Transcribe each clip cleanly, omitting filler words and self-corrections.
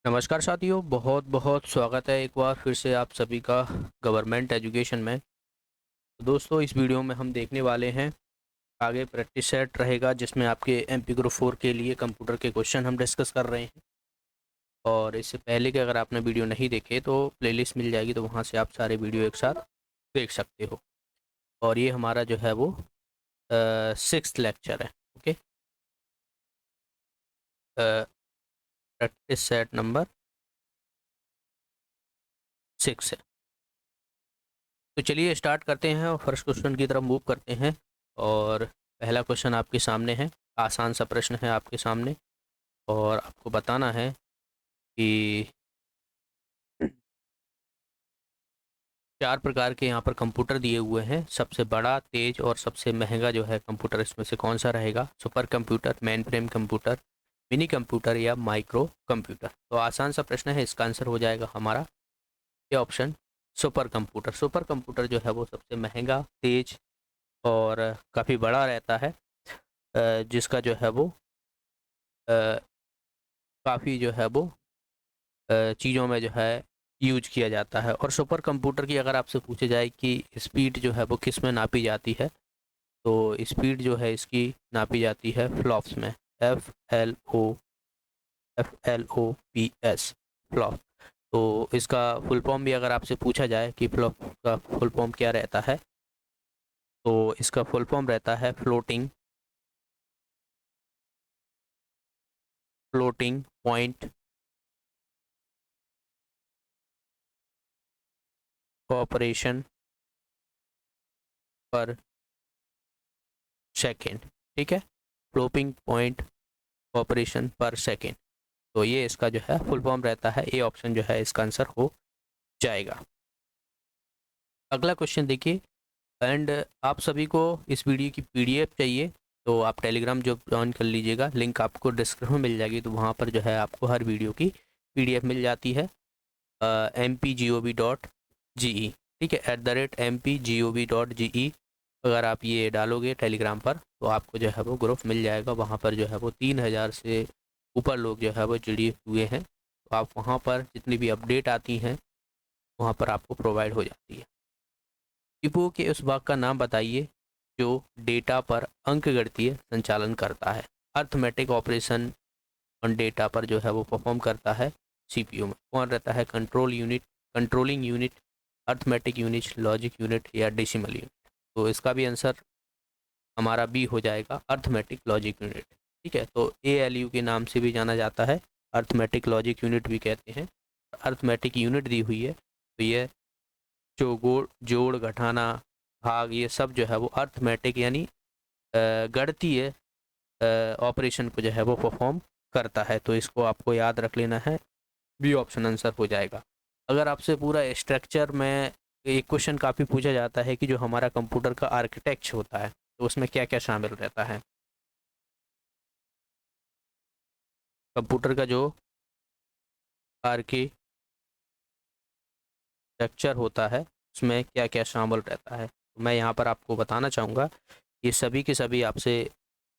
नमस्कार साथियों, बहुत बहुत स्वागत है एक बार फिर से आप सभी का गवर्नमेंट एजुकेशन में। तो दोस्तों, इस वीडियो में हम देखने वाले हैं आगे प्रैक्टिस सेट रहेगा जिसमें आपके एमपी ग्रुप 4 के लिए कंप्यूटर के क्वेश्चन हम डिस्कस कर रहे हैं। और इससे पहले कि अगर आपने वीडियो नहीं देखे तो प्लेलिस्ट मिल जाएगी, तो वहाँ से आप सारे वीडियो एक साथ देख सकते हो। और ये हमारा जो है वो 6th लेक्चर है। ओके, प्रैक्टिस सेट नंबर 6 है। तो चलिए स्टार्ट करते हैं और फर्स्ट क्वेश्चन की तरफ मूव करते हैं। और पहला क्वेश्चन आपके सामने है, आसान सा प्रश्न है आपके सामने। और आपको बताना है कि 4 प्रकार के यहाँ पर कंप्यूटर दिए हुए हैं। सबसे बड़ा, तेज और सबसे महंगा जो है कंप्यूटर इसमें से कौन सा रहेगा? Super computer, main frame computer, mini computer या माइक्रो कंप्यूटर? तो आसान सा प्रश्न है, इसका आंसर हो जाएगा हमारा ये option, super computer. Super computer जो है वो सबसे महंगा, तेज और काफ़ी बड़ा रहता है, जिसका जो है वो काफ़ी जो है वो चीज़ों में जो है यूज किया जाता है। और सुपर कंप्यूटर की अगर आपसे पूछे जाए कि स्पीड जो है वो किस में नापी जाती है, तो स्पीड जो है इसकी नापी जाती है फ्लॉप्स में। FLOPS, flop. तो इसका फुल फॉर्म भी अगर आपसे पूछा जाए कि फ्लॉप का फुल फॉर्म क्या रहता है, तो इसका फुल फॉर्म रहता है फ्लोटिंग पॉइंट ऑपरेशन पर सेकेंड। ठीक है, फ्लोटिंग पॉइंट ऑपरेशन पर सेकेंड। तो ये इसका जो है फुल फॉर्म रहता है। ए ऑप्शन जो है इसका आंसर हो जाएगा। अगला क्वेश्चन देखिए। एंड आप सभी को इस वीडियो की पीडीएफ चाहिए तो आप टेलीग्राम जो ज्वाइन कर लीजिएगा, लिंक आपको डिस्क्रिप्शन में मिल जाएगी। तो वहाँ पर जो है आपको हर वीडियो की पीडीएफ मिल जाती है, MPGOV.GE। ठीक है, @MPGOV.GE। अगर आप ये डालोगे टेलीग्राम पर तो आपको जो है वो ग्रुप मिल जाएगा। वहाँ पर जो है वो 3000 से ऊपर लोग जो है वो जुड़े हुए हैं। तो आप वहाँ पर जितनी भी अपडेट आती हैं वहाँ पर आपको प्रोवाइड हो जाती है। टीपू के उस भाग का नाम बताइए जो डेटा पर अंकगणितीय संचालन करता है। अर्थमेटिक ऑपरेशन ऑन डेटा पर जो है वो परफॉर्म करता है सीपीयू में। कौन रहता है? Control unit, controlling unit, arithmetic unit, logic unit या डेसिमल यूनिट? तो इसका भी आंसर हमारा बी हो जाएगा, अर्थमेटिक लॉजिक यूनिट। ठीक है, तो ALU के नाम से भी जाना जाता है, अर्थमेटिक लॉजिक यूनिट भी कहते हैं। अर्थमेटिक यूनिट दी हुई है तो ये जो जोड़ घटाना भाग ये सब जो है वो अर्थमेटिक यानी गणितीय ऑपरेशन को जो है वो परफॉर्म करता है। तो इसको आपको याद रख लेना है, बी ऑप्शन आंसर हो जाएगा। अगर आपसे पूरा स्ट्रक्चर में एक क्वेश्चन काफ़ी पूछा जाता है कि जो हमारा कंप्यूटर का आर्किटेक्चर होता है तो उसमें क्या क्या शामिल रहता है। कंप्यूटर का जो आर्किटेक्चर होता है उसमें क्या क्या शामिल रहता है, तो मैं यहाँ पर आपको बताना चाहूँगा। ये सभी के सभी आपसे,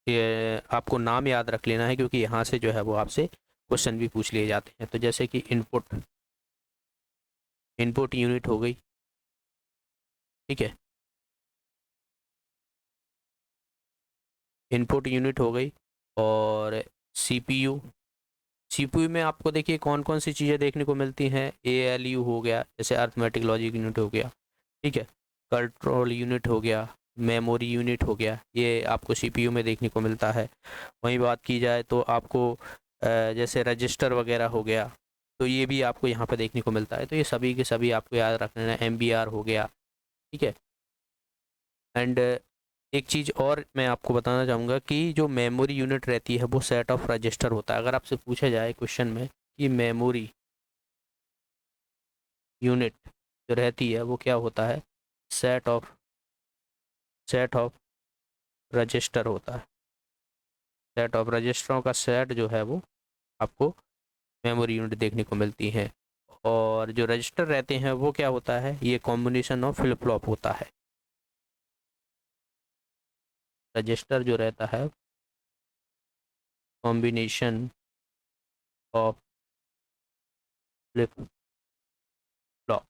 ये आपको नाम याद रख लेना है क्योंकि यहाँ से जो है वो आपसे क्वेश्चन भी पूछ लिए जाते हैं। तो जैसे कि इनपुट इनपुट यूनिट हो गई। ठीक है, इनपुट यूनिट हो गई। और सीपीयू, सीपीयू में आपको देखिए कौन कौन सी चीज़ें देखने को मिलती हैं। ALU हो गया, जैसे अर्थमेटिक लॉजिक यूनिट हो गया। ठीक है, कंट्रोल यूनिट हो गया, मेमोरी यूनिट हो गया, ये आपको सीपीयू में देखने को मिलता है। वहीं बात की जाए तो आपको जैसे रजिस्टर वगैरह हो गया, तो ये भी आपको यहाँ पे देखने को मिलता है। तो ये सभी के सभी आपको याद रख लेना है। MBR हो गया। ठीक है, एंड एक चीज़ और मैं आपको बताना चाहूँगा कि जो मेमोरी यूनिट रहती है वो सेट ऑफ रजिस्टर होता है। अगर आपसे पूछा जाए क्वेश्चन में कि मेमोरी यूनिट जो रहती है वो क्या होता है, set of set of register होता है। सेट ऑफ रजिस्टरों का सेट जो है वो आपको मेमोरी यूनिट देखने को मिलती है। और जो रजिस्टर रहते हैं वो क्या होता है, ये कॉम्बिनेशन ऑफ फ्लिप फ्लॉप होता है। रजिस्टर जो रहता है combination of flip flop.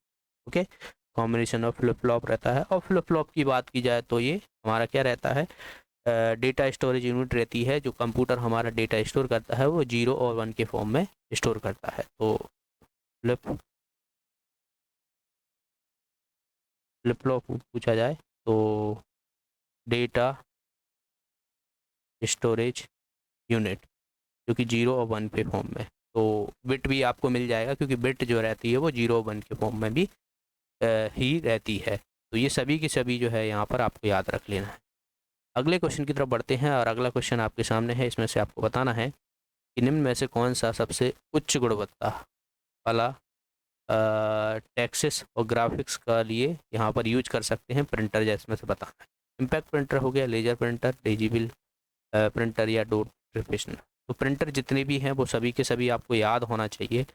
Okay, combination of flip flop रहता है। और फ्लिप फ्लॉप की बात की जाए तो ये हमारा क्या रहता है, डेटा स्टोरेज यूनिट रहती है। जो कंप्यूटर हमारा डेटा स्टोर करता है वो 0 और 1 के फॉर्म में स्टोर करता है। तो फ्लिप फ्लिप फ्लॉप पूछा जाए तो डेटा स्टोरेज यूनिट जो कि 0 और 1 के फॉर्म में, तो बिट भी आपको मिल जाएगा क्योंकि बिट जो रहती है वो 0 और 1 के फॉर्म में भी ही रहती है। तो ये सभी की सभी जो है यहाँ पर आपको याद रख लेना है। अगले क्वेश्चन की तरफ बढ़ते हैं और अगला क्वेश्चन आपके सामने है। इसमें से आपको बताना है कि निम्न में से कौन सा सबसे उच्च गुणवत्ता वाला टेक्स्ट और ग्राफिक्स का लिए यहाँ पर यूज कर सकते हैं प्रिंटर, जैसे में से बताना है। इम्पैक्ट प्रिंटर हो गया, लेजर प्रिंटर, डिजिटल प्रिंटर या डॉट प्रोफेशनल। तो प्रिंटर जितने भी हैं वो सभी के सभी आपको याद होना चाहिए।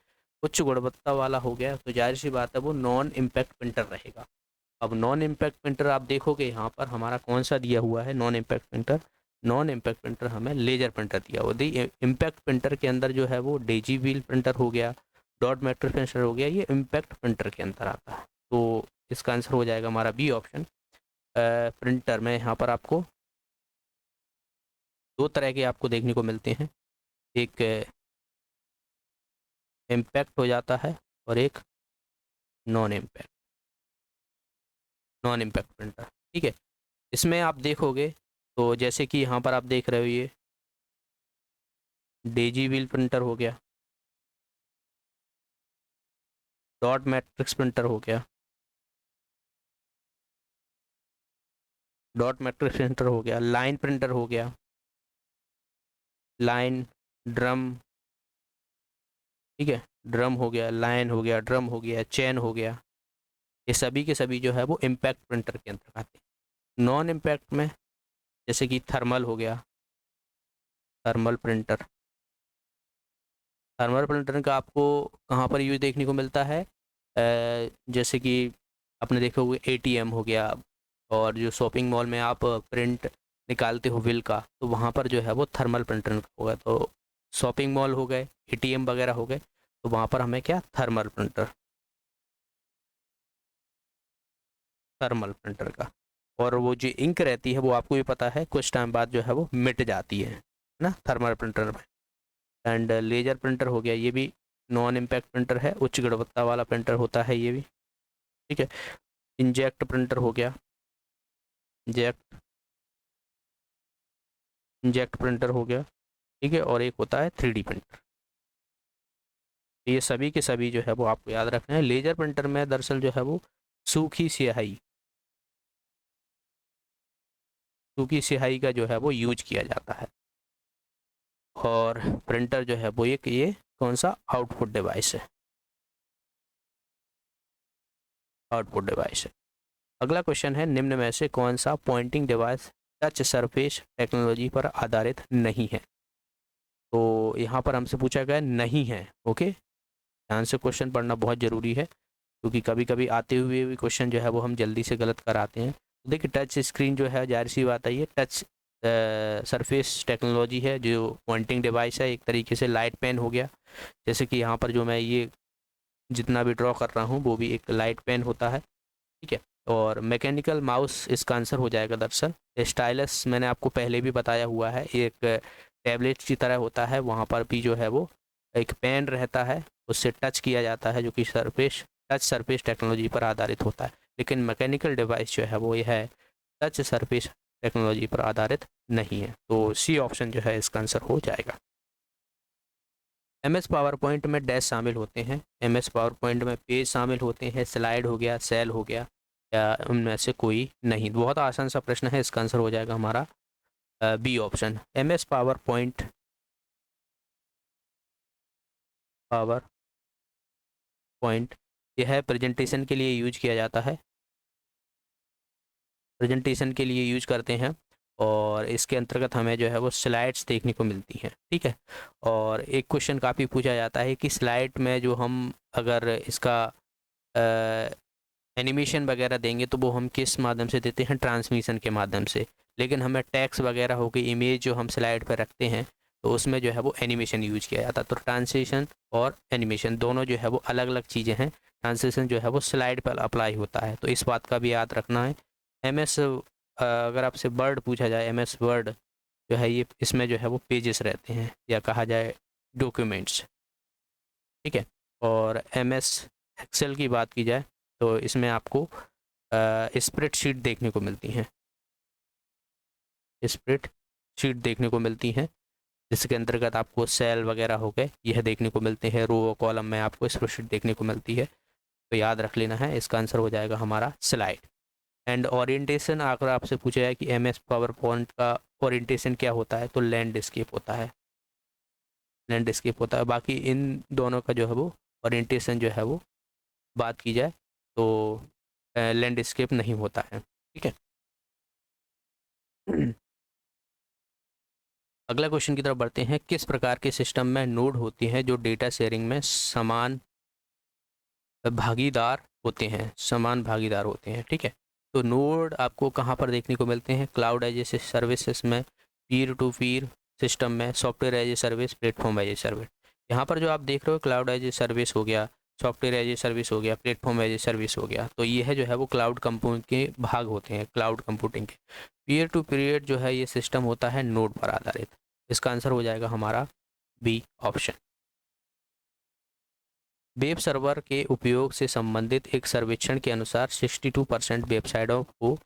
उच्च गुणवत्ता वाला हो गया तो जाहिर सी बात है वो नॉन इम्पैक्ट प्रिंटर रहेगा। अब नॉन इम्पैक्ट प्रिंटर आप देखोगे यहाँ पर हमारा कौन सा दिया हुआ है, non impact printer. Non impact printer हमें लेजर प्रिंटर दिया हुआ। दी इम्पैक्ट प्रिंटर के अंदर जो है वो डिजिटल प्रिंटर हो गया, डॉट मेट्रिक प्रिंटर हो गया, ये इम्पैक्ट प्रिंटर के अंदर आता है। तो इसका आंसर हो जाएगा हमारा बी ऑप्शन। प्रिंटर में यहाँ पर आपको दो तरह के आपको देखने को मिलते हैं, एक इम्पैक्ट हो जाता है और एक non impact, non impact printer. ठीक है, इसमें आप देखोगे तो जैसे कि यहाँ पर आप देख रहे हो ये डिजिटल प्रिंटर हो गया, डॉट मैट्रिक्स प्रिंटर हो गया, डॉट मैट्रिक्स प्रिंटर हो गया, लाइन प्रिंटर हो गया, लाइन ड्रम, ठीक है, ड्रम हो गया, लाइन हो गया, ड्रम हो गया, चेन हो गया। ये सभी के सभी जो है वो इम्पैक्ट प्रिंटर के अंतर्गत आते हैं। नॉन इम्पैक्ट में जैसे कि थर्मल हो गया, थर्मल प्रिंटर। थर्मल प्रिंटर का आपको कहाँ पर यूज देखने को मिलता है, जैसे कि आपने देखा होगा एटीएम हो गया, और जो शॉपिंग मॉल में आप प्रिंट निकालते हो बिल का, तो वहाँ पर जो है वो थर्मल प्रिंटर होगा। तो शॉपिंग मॉल हो गए, एटीएम वगैरह हो गए, तो वहाँ पर हमें क्या, थर्मल प्रिंटर, थर्मल प्रिंटर का। और वो जो इंक रहती है वो आपको भी पता है कुछ टाइम बाद जो है वो मिट जाती है ना, थर्मल प्रिंटर में। एंड लेजर प्रिंटर हो गया, ये भी नॉन इम्पैक्ट प्रिंटर है, उच्च गुणवत्ता वाला प्रिंटर होता है ये भी। ठीक है, इंजेक्ट प्रिंटर हो गया, इंजेक्ट इंजेक्ट प्रिंटर हो गया। ठीक है, और एक होता है 3D प्रिंटर। ये सभी के सभी जो है वो आपको याद रखना है। लेजर प्रिंटर में दरअसल जो है वो सूखी स्याही, सूखी स्याही का जो है वो यूज किया जाता है। और प्रिंटर जो है वो एक ये कौन सा आउटपुट डिवाइस है, आउटपुट डिवाइस है। अगला क्वेश्चन है, निम्न में से कौन सा pointing device touch surface technology पर आधारित नहीं है। तो यहाँ पर हमसे पूछा गया नहीं है। ओके, ध्यान से क्वेश्चन पढ़ना बहुत ज़रूरी है क्योंकि कभी कभी आते हुए भी क्वेश्चन जो है वो हम जल्दी से गलत कराते हैं। तो देखिए टच स्क्रीन जो है जाहिर सी बात है ये टच सरफेस टेक्नोलॉजी है, जो पॉइंटिंग डिवाइस है। एक तरीके से लाइट पेन हो गया, जैसे कि यहाँ पर जो मैं ये जितना भी ड्रॉ कर रहा हूँ वो भी एक लाइट पेन होता है। ठीक है, और मैकेनिकल माउस इसका आंसर हो जाएगा। दरअसल स्टाइलस मैंने आपको पहले भी बताया हुआ है, एक टैबलेट की तरह होता है, वहाँ पर भी जो है वो एक पेन रहता है, उससे टच किया जाता है, जो कि टच सरफेस टेक्नोलॉजी पर आधारित होता है। लेकिन मैकेनिकल डिवाइस जो है वो ये है टच सरफेस टेक्नोलॉजी पर आधारित नहीं है। तो सी ऑप्शन जो है इसका आंसर हो जाएगा। MS पावर पॉइंट में डैश शामिल होते हैं, MS पावर पॉइंट में पेज शामिल होते हैं, स्लाइड हो गया, सेल हो गया, या उनमें से कोई नहीं। बहुत आसान सा प्रश्न है, इसका आंसर हो जाएगा हमारा B option. MS PowerPoint यह है प्रेजेंटेशन के लिए यूज किया जाता है, प्रेजेंटेशन के लिए यूज करते हैं, और इसके अंतर्गत हमें जो है वो स्लाइड्स देखने को मिलती हैं। ठीक है, और एक क्वेश्चन काफ़ी पूछा जाता है कि स्लाइड में जो हम अगर इसका एनिमेशन वगैरह देंगे तो वो हम किस माध्यम से देते हैं, ट्रांसमिशन के माध्यम से। लेकिन हमें टेक्स्ट वगैरह हो गई, इमेज जो हम स्लाइड पर रखते हैं, तो उसमें जो है वो एनिमेशन यूज किया जाता है। तो ट्रांसलेशन और एनिमेशन दोनों जो है वो अलग अलग चीज़ें हैं। ट्रांसलेशन जो है वो स्लाइड पर अप्लाई होता है, तो इस बात का भी याद रखना है। MS अगर आपसे वर्ड पूछा जाए, MS वर्ड जो है ये इसमें जो है वो पेजेस रहते हैं, या कहा जाए डॉक्यूमेंट्स, ठीक है। और MS एक्सेल की बात की जाए तो इसमें आपको स्प्रेडशीट देखने को मिलती हैं, स्प्रेडशीट देखने को मिलती हैं, जिसके अंतर्गत आपको सेल वगैरह हो गए यह देखने को मिलते हैं, रो और कॉलम में आपको स्प्रेडशीट देखने को मिलती है। तो याद रख लेना है, इसका आंसर हो जाएगा हमारा स्लाइड। एंड ओरिएंटेशन अगर आपसे पूछा जाए कि MS पावर पॉइंट का ओरिएंटेशन क्या होता है, तो लैंडस्केप होता है, लैंडस्केप होता है। बाकी इन दोनों का जो है वो ओरिएंटेशन जो है वो बात की जाए तो लैंडस्केप नहीं होता है, ठीक है। अगला क्वेश्चन की तरफ बढ़ते हैं। किस प्रकार के सिस्टम में नोड होती हैं जो डेटा शेयरिंग में समान भागीदार होते हैं, समान भागीदार होते हैं, ठीक है। तो नोड आपको कहाँ पर देखने को मिलते हैं? क्लाउड एज ए सर्विसेज में, पीर टू पीर सिस्टम में, software as a service, platform as a service. यहाँ पर जो आप देख रहे हो क्लाउड एज ए सर्विस हो गया, सॉफ्टवेयर एज ए सर्विस हो गया, प्लेटफॉर्म एज ए सर्विस हो गया, तो ये जो है वो क्लाउड कंप्यूटिंग के भाग होते हैं, क्लाउड कंप्यूटिंग के। पीयर टू पीरियड जो है ये सिस्टम होता है नोड पर आधारित। इसका आंसर हो जाएगा हमारा बी ऑप्शन। वेब सर्वर के उपयोग से संबंधित एक सर्वेक्षण के अनुसार 62% वेबसाइटों को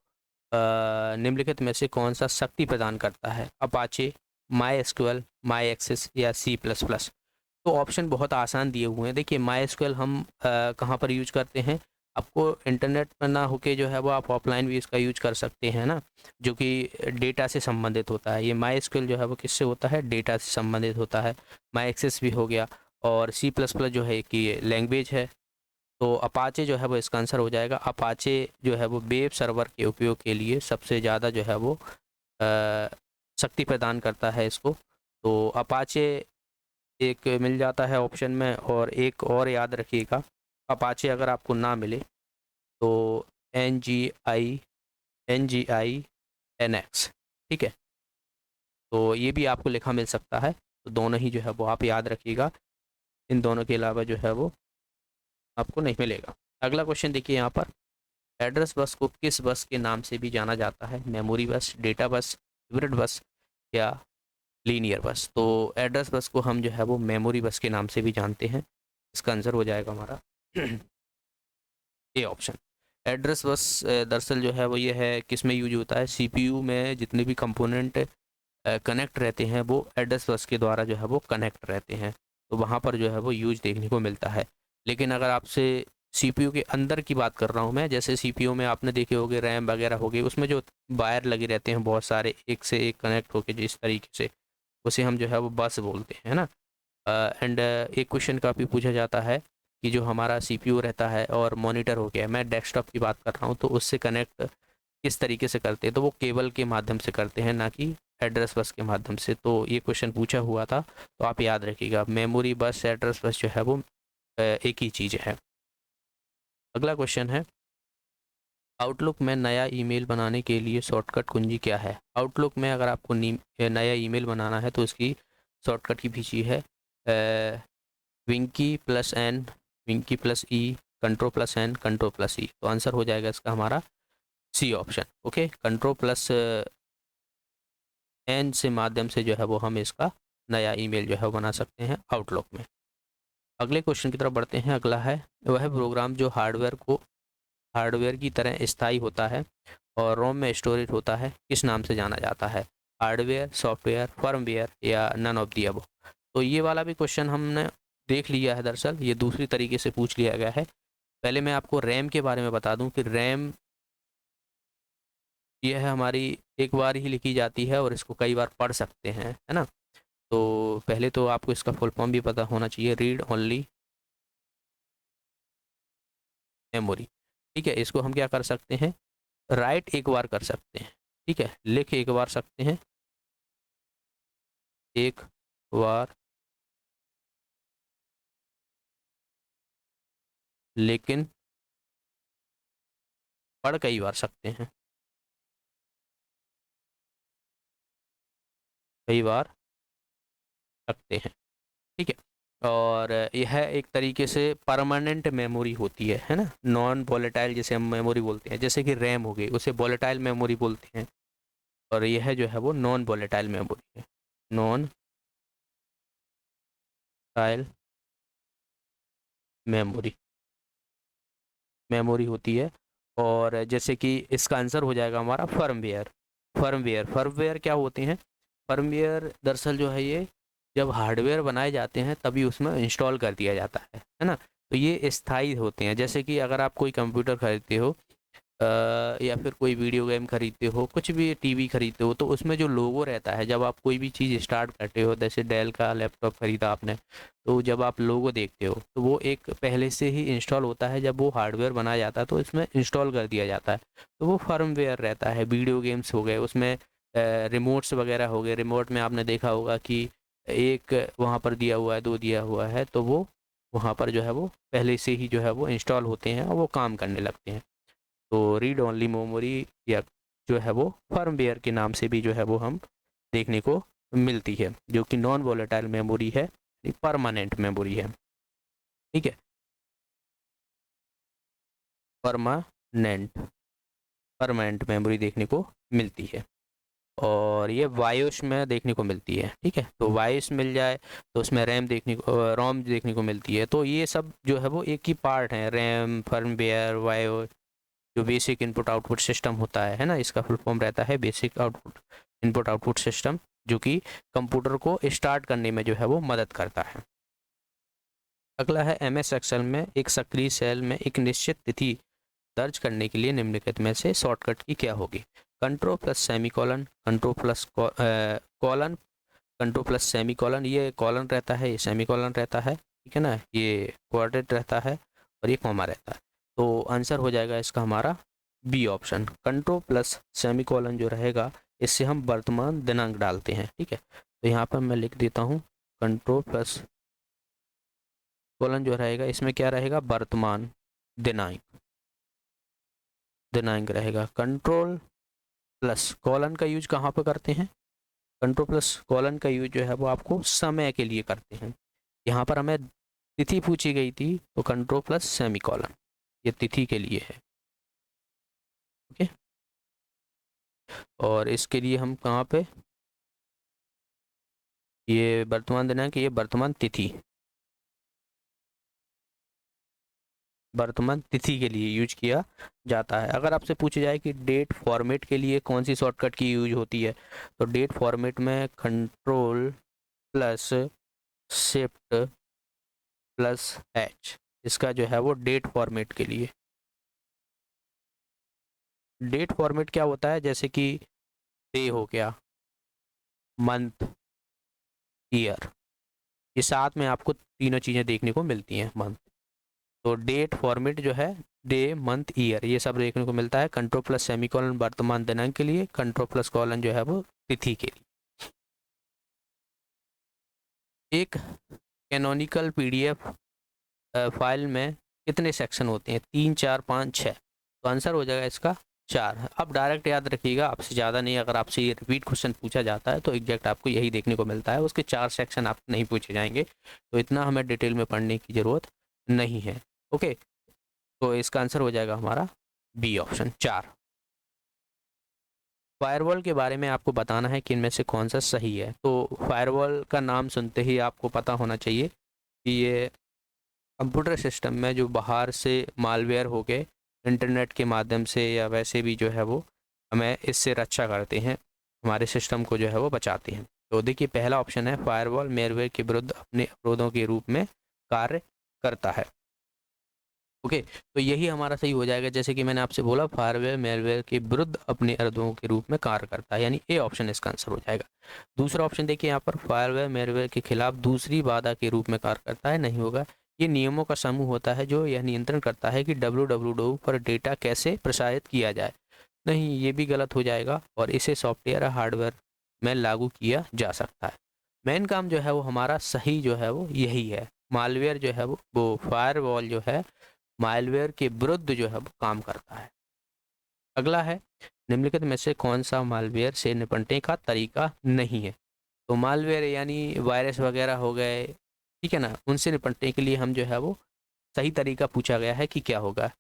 निम्नलिखित में से कौन सा शक्ति प्रदान करता है? Apache, MySQL, my access या C++। तो ऑप्शन बहुत आसान दिए हुए हैं। देखिए माई एसक्यूएल हम कहाँ पर यूज करते हैं? आपको इंटरनेट पर ना होके जो है वो आप ऑफलाइन भी इसका यूज कर सकते हैं ना, जो कि डेटा से संबंधित होता है। ये माई एसक्यूएल जो है वो किससे होता है? डेटा से संबंधित होता है। माई एक्सेस भी हो गया, और C++ जो है कि लैंग्वेज है। तो अपाचे जो है वो इसका आंसर हो जाएगा। अपाचे जो है वो वेब सर्वर के उपयोग के लिए सबसे ज़्यादा जो है वो शक्ति प्रदान करता है इसको। तो अपाचे एक मिल जाता है ऑप्शन में, और एक और याद रखिएगा, अपाचे अगर आपको ना मिले तो NGI NX, ठीक है। तो ये भी आपको लिखा मिल सकता है, तो दोनों ही जो है वो आप याद रखिएगा। इन दोनों के अलावा जो है वो आपको नहीं मिलेगा। अगला क्वेश्चन देखिए यहाँ पर, एड्रेस बस को किस बस के नाम से भी जाना जाता है? मेमोरी बस, डेटा बस, हाइब्रिड बस या लीनियर बस। तो एड्रेस बस को हम जो है वो मेमोरी बस के नाम से भी जानते हैं। इसका आंसर हो जाएगा हमारा ए ऑप्शन। एड्रेस बस दरअसल जो है वो ये है किस में यूज होता है? CPU में जितने भी कंपोनेंट कनेक्ट रहते हैं वो एड्रेस बस के द्वारा जो है वो कनेक्ट रहते हैं, तो वहाँ पर जो है वो यूज देखने को मिलता है। लेकिन अगर आपसे CPU के अंदर की बात कर रहा हूँ मैं, जैसे CPU में आपने देखे होंगे रैम वगैरह हो गई, उसमें जो वायर लगे रहते हैं बहुत सारे, एक से एक कनेक्ट होके जिस तरीके से, उसे हम जो है वो बस बोलते हैं ना। एंड एक क्वेश्चन का भी पूछा जाता है कि जो हमारा CPU रहता है और मॉनिटर हो गया, मैं डेस्कटॉप की बात कर रहा हूँ, तो उससे कनेक्ट किस तरीके से करते हैं? तो वो केबल के माध्यम से करते हैं, ना कि एड्रेस बस के माध्यम से। तो ये क्वेश्चन पूछा हुआ था, तो आप याद रखिएगा, मेमोरी बस एड्रेस बस जो है वो एक ही चीज़ है। अगला क्वेश्चन है, आउटलुक में नया ईमेल बनाने के लिए शॉर्टकट कुंजी क्या है? आउटलुक में अगर आपको नया ईमेल बनाना है तो इसकी शॉर्टकट की भी है विंकी+N, विंकी+E, कंट्रोल+N, कंट्रोल+E। तो आंसर हो जाएगा इसका हमारा C ऑप्शन। ओके, कंट्रोल+N से माध्यम से जो है वो हम इसका नया ईमेल जो है वो बना सकते हैं आउटलुक में। अगले क्वेश्चन की तरफ बढ़ते हैं। अगला है, वह प्रोग्राम जो हार्डवेयर की तरह स्थायी होता है और रोम में स्टोरेज होता है, किस नाम से जाना जाता है? हार्डवेयर, सॉफ्टवेयर, फर्मवेयर या नन ऑफ दी अबव। तो ये वाला भी क्वेश्चन हमने देख लिया है, दरअसल ये दूसरी तरीके से पूछ लिया गया है। पहले मैं आपको रैम के बारे में बता दूं कि रैम ये है हमारी एक बार ही लिखी जाती है और इसको कई बार पढ़ सकते हैं, है ना। तो पहले तो आपको इसका फुल फॉर्म भी पता होना चाहिए, रीड ओनली मेमोरी, ठीक है। इसको हम क्या कर सकते हैं? राइट एक बार कर सकते हैं, ठीक है, लिख एक बार सकते हैं, एक बार, लेकिन पढ़ कई बार सकते हैं, कई बार सकते हैं। ठीक है, और यह एक तरीके से परमानेंट मेमोरी होती है ना, नॉन वोलेटाइल जिसे हम मेमोरी बोलते हैं, जैसे कि रैम हो गई उसे वोलेटाइल मेमोरी बोलते हैं, और यह जो है वो नॉन वोलेटाइल मेमोरी है, नॉन टाइल मेमोरी मेमोरी होती है। और जैसे कि इसका आंसर हो जाएगा हमारा फर्मवेयर। फर्मवेयर क्या होते हैं? फर्मवेयर दरअसल जो है ये जब हार्डवेयर बनाए जाते हैं तभी उसमें इंस्टॉल कर दिया जाता है ना। तो ये स्थायी होते हैं, जैसे कि अगर आप कोई कंप्यूटर खरीदते हो या फिर कोई वीडियो गेम खरीदते हो, कुछ भी टीवी खरीदते हो, तो उसमें जो लोगो रहता है जब आप कोई भी चीज़ स्टार्ट करते हो, जैसे डेल का लैपटॉप खरीदा आपने, तो जब आप लोगो देखते हो तो वो एक पहले से ही इंस्टॉल होता है, जब वो हार्डवेयर बनाया जाता है तो इसमें इंस्टॉल कर दिया जाता है, तो वो फर्मवेयर रहता है। वीडियो गेम्स हो गए उसमें, रिमोट्स वगैरह हो गए, रिमोट में आपने देखा होगा कि एक वहाँ पर दिया हुआ है, दो दिया हुआ है, तो वो वहाँ पर जो है वो पहले से ही जो है वो इंस्टॉल होते हैं और वो काम करने लगते हैं। तो रीड ओनली मेमोरी या जो है वो फर्मवेयर के नाम से भी जो है वो हम देखने को मिलती है, जो कि नॉन वोलेटाइल मेमोरी है, परमानेंट मेमोरी है। ठीक है, परमानेंट परमानेंट मेमोरी देखने को मिलती है, और ये वायोस में देखने को मिलती है। ठीक है, तो वायोस मिल जाए तो उसमें रैम देखने को, रोम देखने को मिलती है। तो ये सब जो है वो एक ही पार्ट है, रैम, फर्मवेयर, वायो, जो बेसिक इनपुट आउटपुट सिस्टम होता है ना, इसका फुल फॉर्म रहता है basic output input output system, जो कि कंप्यूटर को स्टार्ट करने में जो है वो मदद करता है। अगला है एमएस एक्सेल में एक सक्रिय सेल में एक निश्चित तिथि दर्ज करने के लिए निम्नलिखित में से शॉर्टकट की क्या होगी? Control plus semi colon, control plus colon, control plus semi colon, ये कॉलन रहता है, ये सेमी कॉलन रहता है, ठीक है ना, ये क्वाड्रेट रहता है और ये कॉमा रहता है। तो आंसर हो जाएगा इसका हमारा B option, control plus semicolon जो रहेगा इससे हम वर्तमान दिनांक डालते हैं। ठीक है, तो यहाँ पर मैं लिख देता हूँ कंट्रोल प्लस कॉलन जो रहेगा इसमें क्या रहेगा, वर्तमान दिनांक, दिनांक रहेगा। कंट्रोल प्लस कॉलन का यूज कहाँ पर करते हैं? कंट्रोल प्लस कॉलन का यूज जो है वो आपको समय के लिए करते हैं। यहाँ पर हमें तिथि पूछी गई थी, तो कंट्रोल प्लस सेमी कॉलन ये तिथि के लिए है। ओके, और इसके लिए हम कहाँ पे, ये वर्तमान दिनांक, ये वर्तमान तिथि, वर्तमान तिथि के लिए यूज किया जाता है। अगर आपसे पूछा जाए कि डेट फॉर्मेट के लिए कौन सी शॉर्टकट की यूज होती है, तो डेट फॉर्मेट में control plus shift plus H, इसका जो है वो डेट फॉर्मेट के लिए। डेट फॉर्मेट क्या होता है, जैसे कि डे हो गया, मंथ, ईयर, ये साथ में आपको तीनों चीज़ें देखने को मिलती हैं मंथ। तो डेट फॉर्मेट जो है डे, मंथ, ईयर, ये सब देखने को मिलता है। कंट्रोल प्लस सेमीकोलन वर्तमान दिनांक के लिए, कंट्रोल प्लस कॉलन जो है वो तिथि के लिए। एक कैनोनिकल पीडीएफ फाइल में कितने सेक्शन होते हैं? 3, 4, 5, 6। तो आंसर हो जाएगा इसका 4। अब डायरेक्ट याद रखिएगा, आपसे ज़्यादा नहीं, अगर आपसे ये रिपीट क्वेश्चन पूछा जाता है तो एग्जैक्ट आपको यही देखने को मिलता है, उसके 4 सेक्शन आपको नहीं पूछे जाएंगे, तो इतना हमें डिटेल में पढ़ने की ज़रूरत नहीं है। ओके, तो इसका आंसर हो जाएगा हमारा बी ऑप्शन, 4। फायरवॉल के बारे में आपको बताना है कि इनमें से कौन सा सही है। तो फायरवॉल का नाम सुनते ही आपको पता होना चाहिए कि ये कंप्यूटर सिस्टम में जो बाहर से मालवेयर हो गए, इंटरनेट के माध्यम से या वैसे भी जो है वो हमें इससे रक्षा करते हैं, हमारे सिस्टम को जो है वो बचाते हैं। तो देखिए पहला ऑप्शन है, फायरवॉल मेलवेयर के विरुद्ध अपने अवरोधों के रूप में कार्य करता है। ओके, तो यही हमारा सही हो जाएगा, जैसे कि मैंने आपसे बोला फायरवेयर मेलवेयर के विरुद्ध अपने अवरोधों के रूप में कार्य करता है, यानी ए ऑप्शन इसका आंसर हो जाएगा। दूसरा ऑप्शन देखिए यहाँ पर, फायरवेयर मेलवेयर के खिलाफ दूसरी बाधा के रूप में कार्य करता है, नहीं होगा। ये नियमों का समूह होता है जो यह नियंत्रण करता है कि www पर डेटा कैसे प्रसारित किया जाए, नहीं, ये भी गलत हो जाएगा, और इसे सॉफ्टवेयर या हार्डवेयर में लागू किया जा सकता है। मेन काम जो है वो हमारा सही जो है वो यही है, मालवेयर जो है वो फायरवॉल जो है मालवेयर के विरुद्ध जो है वो काम करता है। अगला है, निम्नलिखित में से कौन सा मालवेयर से निपटने का तरीका नहीं है? तो मालवेयर यानी वायरस वगैरह हो गए, ठीक है ना, उनसे निपटने के लिए हम जो है वो सही तरीका पूछा गया है कि क्या होगा।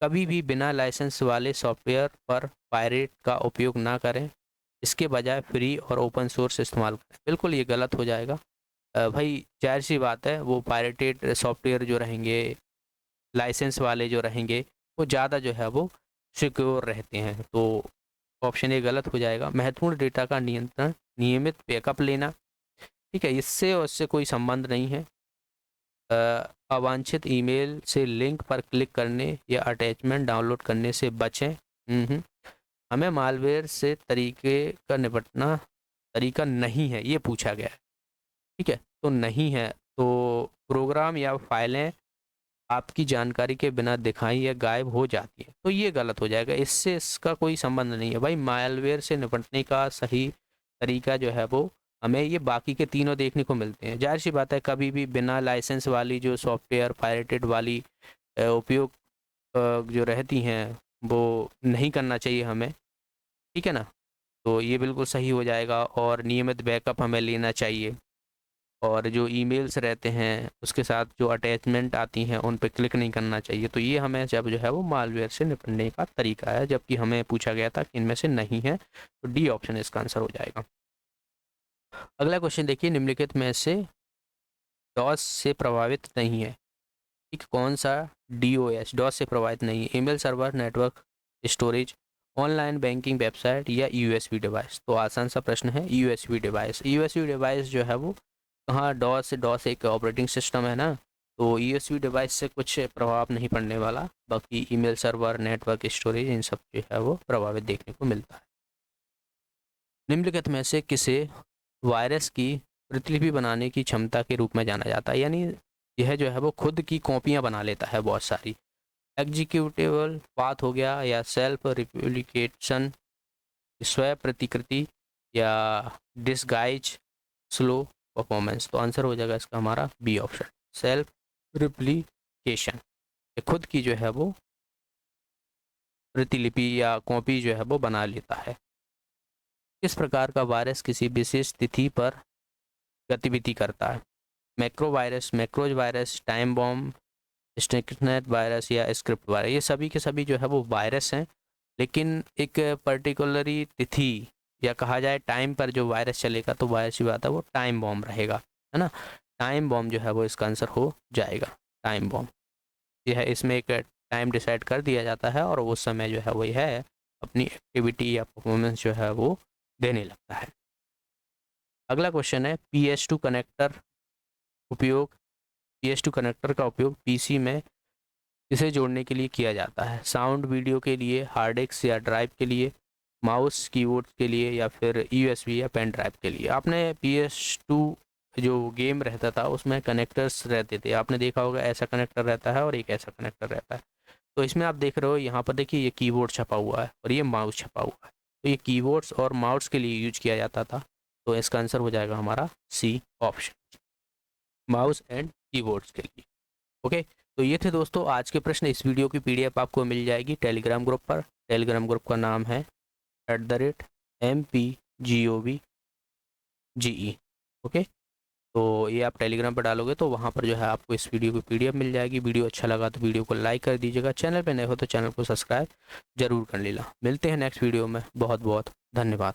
कभी भी बिना लाइसेंस वाले सॉफ्टवेयर पर पायरेट का उपयोग ना करें, इसके बजाय फ्री और ओपन सोर्स इस्तेमाल करें। बिल्कुल ये गलत हो जाएगा। भाई जाहिर सी बात है, वो पायरेटेड सॉफ्टवेयर जो रहेंगे, लाइसेंस वाले जो रहेंगे, वो ज़्यादा जो है वो सिक्योर रहते हैं। तो ऑप्शन ए गलत हो जाएगा। महत्वपूर्ण डेटा का नियंत्रण, नियमित बैकअप लेना, ठीक है, इससे और इससे कोई संबंध नहीं है। अवांछित ईमेल से लिंक पर क्लिक करने या अटैचमेंट डाउनलोड करने से बचें। हमें मालवेयर से तरीका नहीं है, ये पूछा गया है, ठीक है, तो नहीं है। तो प्रोग्राम या फाइलें आपकी जानकारी के बिना दिखाई या गायब हो जाती है, तो ये गलत हो जाएगा। इससे इसका कोई संबंध नहीं है भाई। मालवेयर से निपटने का सही तरीका जो है वो हमें ये बाकी के तीनों देखने को मिलते हैं। जाहिर सी बात है, कभी भी बिना लाइसेंस वाली जो सॉफ्टवेयर पायरेटेड वाली उपयोग जो रहती हैं वो नहीं करना चाहिए हमें, ठीक है ना। तो ये बिल्कुल सही हो जाएगा। और नियमित बैकअप हमें लेना चाहिए, और जो ईमेल्स रहते हैं उसके साथ जो अटैचमेंट आती हैं उन पे क्लिक नहीं करना चाहिए। तो ये हमें जब जो है वो मालवेयर से निपटने का तरीका है, जबकि हमें पूछा गया था कि इनमें से नहीं है, तो डी ऑप्शन इसका आंसर हो जाएगा। अगला क्वेश्चन देखिए, निम्नलिखित में से डॉस से प्रभावित नहीं है, ठीक, कौन सा डॉस से प्रभावित नहीं है? Email server, network, storage, online banking website या यूएसबी डिवाइस। तो आसान सा प्रश्न है, यूएसबी डिवाइस। यूएसबी डिवाइस जो है वो, हाँ, डॉस एक ऑपरेटिंग सिस्टम है ना, तो यूएसबी डिवाइस से कुछ प्रभाव नहीं पड़ने वाला। बाकी ईमेल सर्वर, नेटवर्क, स्टोरेज, इन सब जो है वो प्रभावित देखने को मिलता है। निम्नलिखित में से किसे वायरस की प्रतिलिपि बनाने की क्षमता के रूप में जाना जाता है? यानी यह जो है वो खुद की कॉपियां बना लेता है बहुत सारी। एग्जीक्यूटेबल पाथ हो गया, या सेल्फ रिप्लिकेशन, स्वयं प्रतिकृति, या डिसगाइज स्लो परफॉर्मेंस। तो आंसर हो जाएगा इसका हमारा बी ऑप्शन, सेल्फ रिप्लिकेशन। खुद की जो है वो प्रतिलिपि या कॉपी जो है वो बना लेता है। किस प्रकार का वायरस किसी विशेष तिथि पर गतिविधि करता है? Macro virus, macros virus, time bomb, Stuxnet virus या स्क्रिप्ट वायरस। ये सभी के सभी जो है वो वायरस हैं, लेकिन एक पर्टिकुलरली तिथि या कहा जाए टाइम पर जो वायरस चलेगा, तो वायरस की बात है वो टाइम बॉम्ब रहेगा, है ना। टाइम बॉम्ब जो है वो इसका आंसर हो जाएगा, टाइम बॉम्ब। यह है, इसमें एक टाइम डिसाइड कर दिया जाता है और उस समय जो है वो यह अपनी एक्टिविटी या परफॉर्मेंस जो है वो देने लगता है। अगला क्वेश्चन है, PS2 कनेक्टर का उपयोग पीसी में इसे जोड़ने के लिए किया जाता है? साउंड वीडियो के लिए, हार्ड डिस्क या ड्राइव के लिए, माउस कीबोर्ड के लिए, या फिर यूएसबी या पेन ड्राइव के लिए? आपने PS2 जो गेम रहता था उसमें कनेक्टर्स रहते थे, आपने देखा होगा, ऐसा कनेक्टर रहता है और एक ऐसा कनेक्टर रहता है। तो इसमें आप देख रहे हो यहाँ पर देखिए, ये कीबोर्ड छपा हुआ है और ये माउस छपा हुआ है। तो ये कीबोर्ड्स और माउस के लिए यूज किया जाता था। तो इसका आंसर हो जाएगा हमारा C option, mouse and keyboards के लिए। ओके, तो ये थे दोस्तों आज के प्रश्न। इस वीडियो की PDF आपको मिल जाएगी टेलीग्राम ग्रुप पर। टेलीग्राम ग्रुप का नाम है @MPGOVGE। ओके, तो ये आप टेलीग्राम पर डालोगे तो वहाँ पर जो है आपको इस वीडियो की PDF मिल जाएगी। वीडियो अच्छा लगा तो वीडियो को लाइक कर दीजिएगा। चैनल पे नए हो तो चैनल को सब्सक्राइब जरूर कर लेना। मिलते हैं नेक्स्ट वीडियो में। बहुत बहुत धन्यवाद।